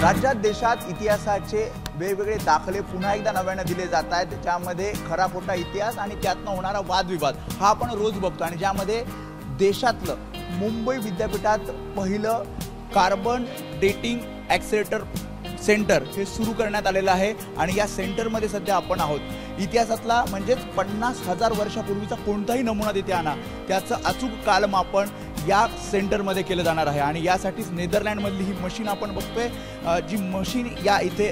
राज्यात देशात इतिहासाचे वेगवेगळे दाखले पुन्हा एकदा नव्याने दिले जात आहेत, ज्यामध्ये खरा खोटा इतिहास आणि त्यातनं होणारा वादविवाद हा आपण रोज बघतो। आणि ज्यामध्ये देशातलं मुंबई विद्यापीठात पहिलं कार्बन डेटिंग ॲक्सेलरेटर सेंटर हे सुरू करण्यात आलेलं आहे। आणि या सेंटरमध्ये सध्या आपण आहोत। इतिहासातला म्हणजेच 50,000 वर्षापूर्वीचा कोणताही नमुना तिथे आणा, त्याचं अचूक कालमापन या सेंटरमध्ये केलं जाणार आहे। आणि यासाठीच नेदरलँडमधली ही मशीन आपण बघतोय, जी मशीन या इथे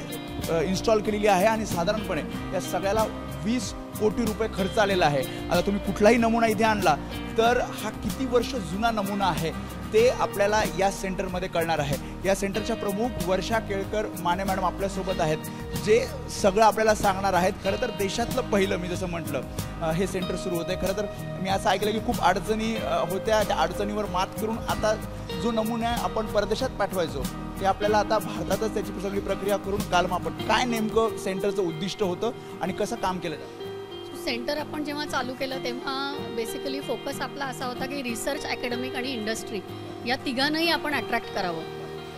इन्स्टॉल केलेली आहे। आणि साधारणपणे या सगळ्याला 20 कोटी रुपये खर्च आलेला आहे। आता तुम्ही कुठलाही नमुना इथे आणला तर हा किती वर्ष जुना नमुना आहे ते आपल्याला या सेंटरमध्ये कळणार आहे। या सेंटरच्या प्रमुख वर्षा केळकर माने मॅडम आपल्यासोबत आहेत, जे सगळं आपल्याला सांगणार आहेत। खरं तर देशातलं पहिलं, मी जसं म्हटलं, हे सेंटर सुरू होतं आहे। खरं तर मी असं ऐकलं की खूप अडचणी होत्या, त्या अडचणीवर मात करून आता जो नमुना आपण परदेशात पाठवायचो ते आपल्याला आता भारतातच त्याची सगळी प्रक्रिया करून कालमापन, काय नेमकं सेंटरचं उद्दिष्ट होतं आणि कसं काम केलं जातं? सेंटर आपण जेव्हा चालू केलं तेव्हा बेसिकली फोकस आपला असा होता की रिसर्च, अकॅडमिक आणि इंडस्ट्री या तिघांनाही आपण अट्रॅक्ट करावं।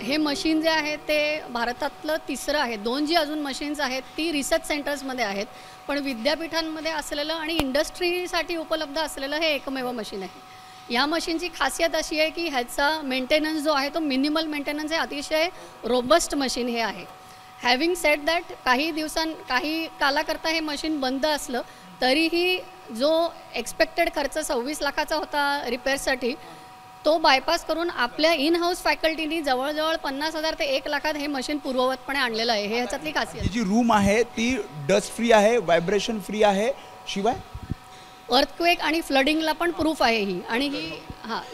हे मशीन जे आहे ते भारतातलं तिसरं आहे। 2 जी अजून मशीन्स आहेत ती रिसर्च सेंटर्समध्ये आहेत, पण विद्यापीठांमध्ये असलेलं आणि इंडस्ट्रीसाठी उपलब्ध असलेलं हे एकमेव मशीन आहे। या मशीनची खासियत अशी आहे की ह्याचा मेंटेनन्स जो आहे तो मिनिमल मेंटेनन्स आहे, अतिशय रोबस्ट मशीन हे आहे। हॅव्हिंग सेड दॅट काही कालाकरता हे मशीन बंद असलं तरीही जो एक्सपेक्टेड खर्च 26 लाखाचा होता रिपेअरसाठी, तो बायपास करून आपल्या इन हाऊस फॅकल्टीनी जवळजवळ 50,000 ते 1 लाखात हे मशीन पूर्ववतपणे आणलेलं आहे। हे ह्याच्यातली खासियत। जी रूम आहे ती डस्ट फ्री आहे, व्हायब्रेशन फ्री आहे, शिवाय अर्थक्वेक आणि फ्लडिंगला पण प्रूफ आहे ही। आणि ही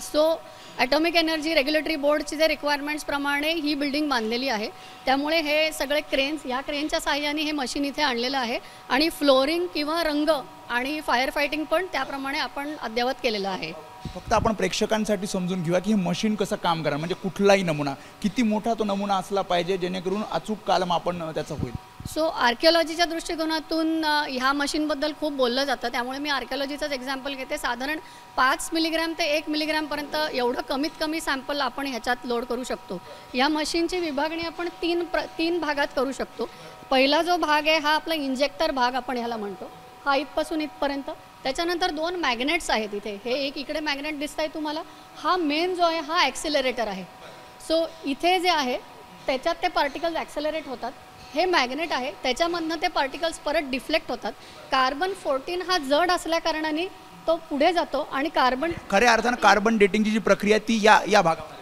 सो ॲटॉमिक एनर्जी रेग्युलेटरी बोर्डची जे रिक्वायरमेंट्सप्रमाणे ही बिल्डिंग बांधलेली आहे, त्यामुळे हे सगळे या क्रेनच्या साहाय्याने हे मशीन इथे आणलेलं आहे। आणि फ्लोरिंग किंवा रंग आणि फायर फायटिंग पण त्याप्रमाणे आपण अद्ययावत केलेलं आहे। फक्त आपण प्रेक्षकांसाठी समजून घेऊया की हे मशीन कसं काम करणार, म्हणजे कुठलाही नमुना किती मोठा तो नमुना असला पाहिजे जेणेकरून अचूक कालमापन त्याचं होईल। सो आर्किओलॉजीच्या दृष्टिकोनातून ह्या मशीनबद्दल खूप बोललं जातं, त्यामुळे मी आर्किओलॉजीचंच एक्झाम्पल घेते। साधारण 5 मिलीग्रॅम ते 1 मिलीग्रॅमपर्यंत एवढं कमीत कमी सॅम्पल आपण ह्याच्यात लोड करू शकतो। या मशीनची विभागणी आपण तीन भागात करू शकतो। पहिला जो भाग आहे हा आपला इंजेक्टर भाग आपण ह्याला म्हणतो, हा इथपासून इथपर्यंत। त्याच्यानंतर 2 मॅग्नेट्स आहेत इथे, हे एक इकडे मॅग्नेट दिसत आहे तुम्हाला, हा मेन जो आहे हा ॲक्सिलरेटर आहे। सो इथे जे आहे त्याच्यात ते पार्टिकल्स ॲक्सेलरेट होतात, हे मॅग्नेट आहे, त्याच्यामधनं ते पार्टिकल्स परत डिफ्लेक्ट होतात। कार्बन 14 हा जड असल्या कारणाने तो पुढे जातो आणि खऱ्या अर्थानं कार्बन डेटिंगची जी प्रक्रिया ती या भागात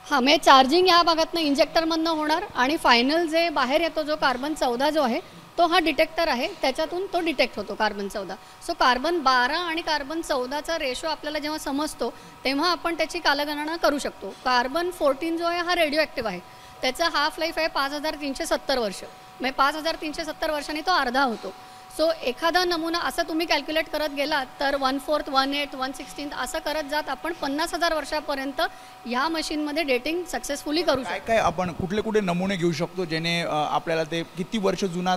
म्हणजे चार्जिंग या भागातनं इंजेक्टरमधनं होणार आणि फायनल जे बाहेर येतो जो कार्बन 14 जो आहे तो हा डिटेक्टर आहे, त्याच्यातून तो डिटेक्ट होतो कार्बन 14। सो कार्बन 12 आणि कार्बन 14चा रेशो आपल्याला जेव्हा समजतो तेव्हा आपण त्याची कालगणना करू शकतो। कार्बन 14 जो आहे हा रेडिओ ॲक्टिव्ह आहे, त्याचा हाफ लाईफ आहे 5370 वर्ष, म्हणजे 5370 वर्षांनी तो अर्धा होतो। सो एखादा नमुना असा तुम्ही कॅल्क्युलेट करत गेलात तर 1/4, 1/8, 1/16 असं करत जात आपण 50,000 वर्षापर्यंत ह्या मशीनमध्ये डेटिंग सक्सेसफुली करू शकतो। काय आपण कुठले नमुने घेऊ शकतो जेणे आपल्याला ते किती वर्ष जुना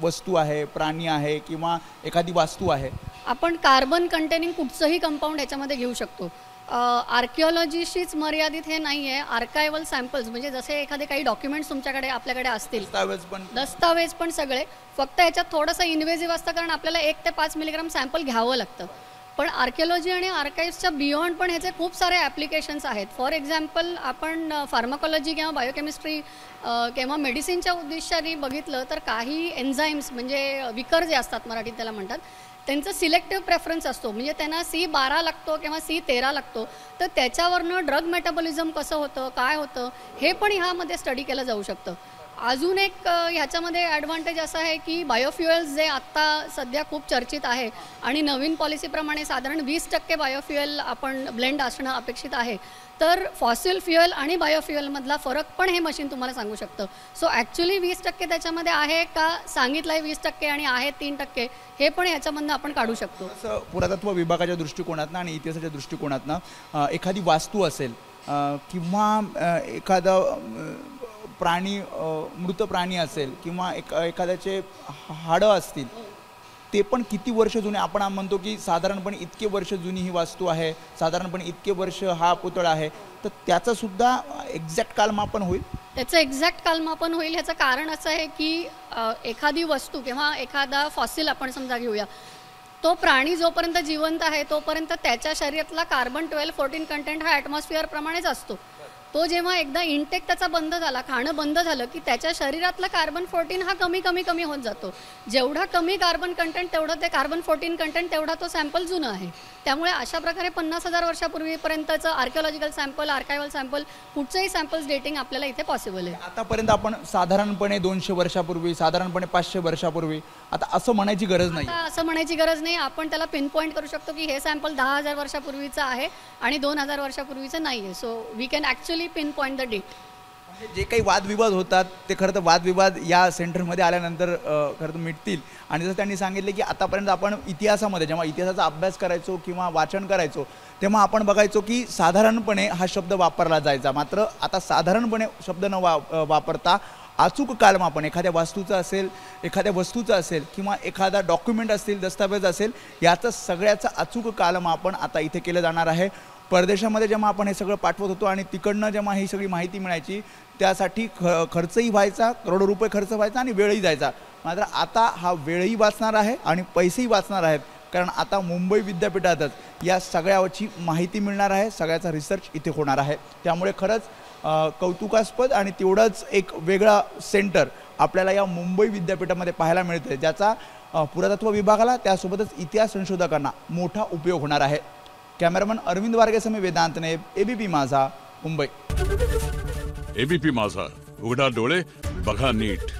वस्तू आहे, प्राणी आहे किंवा एखादी वास्तू आहे? आपण कार्बन कंटेनिंग कुठचंही कंपाऊंड याच्यामध्ये घेऊ शकतो। आर्किओलॉजीशीच मर्यादित हे नाही आहे, आर्कायवल सॅम्पल्स म्हणजे जसे एखादे काही डॉक्युमेंट्स आपल्याकडे असतील, दस्तावेज पण सगळे, फक्त याच्यात थोडंसं इन्व्हेजिव्ह असतं कारण आपल्याला 1 ते 5 मिलीग्राम सॅम्पल घ्यावं लागतं। पण आर्किओलॉजी आणि आर्काइव्सच्या बियॉन्ड पण ह्याचे खूप सारे ॲप्लिकेशन्स आहेत। फॉर एक्झाम्पल आपण फार्माकॉलॉजी किंवा बायोकेमिस्ट्री किंवा मेडिसिनच्या उद्देशाने बघितलं तर काही एन्झाईम्स म्हणजे विकर जे असतात, मराठीत त्याला म्हणतात, त्यांचं सिलेक्टिव्ह प्रेफरन्स असतो, म्हणजे त्यांना C12 लागतो किंवा C13 लागतो, तर त्याच्यावरनं ड्रग मेटाबॉलिझम कसं होतं, काय होतं हे पण ह्यामध्ये स्टडी केलं जाऊ शकतं। अजून एक ह्याच्यामध्ये ॲडव्हान्टेज असं आहे की बायोफ्युएल्स जे आत्ता सध्या खूप चर्चित आहे आणि नवीन पॉलिसीप्रमाणे साधारण 20% बायोफ्युएल आपण ब्लेंड असणं अपेक्षित आहे, तर फॉसिल फ्युएल आणि बायोफ्युएलमधला फरक पण हे मशीन तुम्हाला सांगू शकतं। सो ॲक्च्युली 20% त्याच्यामध्ये आहे का सांगितलं आहे 20% आणि आहे 3%, हे पण ह्याच्यामधनं आपण काढू शकतो। पुरातत्व विभागाच्या दृष्टिकोनातनं आणि इतिहासाच्या दृष्टिकोनातनं एखादी वास्तू असेल किंवा एखादा प्राणी, मृत प्राणी असेल किंवा एखाद्याचे हाडं असतील, ते पण किती वर्ष जुने, आपण म्हणतो की साधारणपणे इतके वर्ष जुनी ही वास्तू आहे, साधारणपणे इतके वर्ष हा पुतळा आहे, तर त्याचा सुद्धा एक्झॅक्ट कालमापन होईल। त्याचं एक्झॅक्ट कालमापन होईल ह्याचं कारण असं आहे की एखादी वस्तू किंवा एखादा फॉसिल आपण समजा घेऊया, तो प्राणी जोपर्यंत जिवंत आहे तोपर्यंत त्याच्या शरीरातला कार्बन 12-14 कंटेंट हा ॲटमॉस्फिअर प्रमाणेच असतो. तो जेव्हा एकदा इंटेक त्याचा बंद झाला, खाणं बंद झालं की त्याच्या शरीरातलं कार्बन 14 हा कमी कमी कमी होत जातो. जेवढा कमी कार्बन कंटेंट तेवढं ते कार्बन 14 कंटेंट तेवढा तो सॅम्पल जुनं आहे. त्यामुळे अशा प्रकारे 50,000 वर्षापूर्वीपर्यंतचं आर्किओलॉजिकल सॅम्पल, आर्कायवल सॅम्पल, कुठचंही सॅम्पल्स डेटिंग आपल्याला इथे पॉसिबल आहे. आतापर्यंत आपण साधारणपणे 200 वर्षापूर्वी, साधारणपणे 500 वर्षापूर्वी, आता असं म्हणायची गरज नाही. असं म्हणायची गरज नाही. आपण त्याला पिन पॉईंट करू शकतो की हे सॅम्पल 10,000 वर्षापूर्वीचं आहे आणि 2,000 वर्षापूर्वीचं नाही आहे. So we can actually pin point the date. जे काही वादविवाद होतात ते खरं तर वादविवाद या सेंटरमध्ये आल्यानंतर खरं तर मिटतील. आणि जसं त्यांनी सांगितले की आतापर्यंत आपण इतिहासामध्ये जेव्हा इतिहासाचा अभ्यास करायचो किंवा वाचन करायचो तेव्हा आपण बघायचो की साधारणपणे हा शब्द वापरला जायचा. मात्र आता साधारणपणे शब्द न वापरता अचूक कालमापन एखाद्या वास्तूचं असेल, एखाद्या वस्तूचं असेल किंवा एखादा डॉक्युमेंट असतील, दस्तावेज असेल, याचं सगळ्याचं अचूक कालमापन आता इथे केलं जाणार आहे. परदेशामध्ये जेव्हा आपण हे सगळं पाठवत होतो आणि तिकडनं जेव्हा ही सगळी माहिती मिळायची त्यासाठी खर्चही व्हायचा, करोडो रुपये खर्च व्हायचा आणि वेळही जायचा. मात्र आता हा वेळही वाचणार आहे आणि पैसेही वाचणार आहेत, कारण आता मुंबई विद्यापीठातच या सगळ्याची माहिती मिळणार आहे, सगळ्याचा रिसर्च इथे होणार आहे. त्यामुळे खरंच कौतुकास्पद आणि तेवढंच एक वेगळा सेंटर आपल्याला या मुंबई विद्यापीठामध्ये पाहायला मिळते, ज्याचा पुरातत्व विभागाला त्यासोबतच इतिहास संशोधकांना मोठा उपयोग होणार आहे. कॅमेरामन अरविंद वारगेसह मी वेदांत नेब, एबीपी माझा, मुंबई. एबीपी माझा, उघडा डोळे बघा नीट.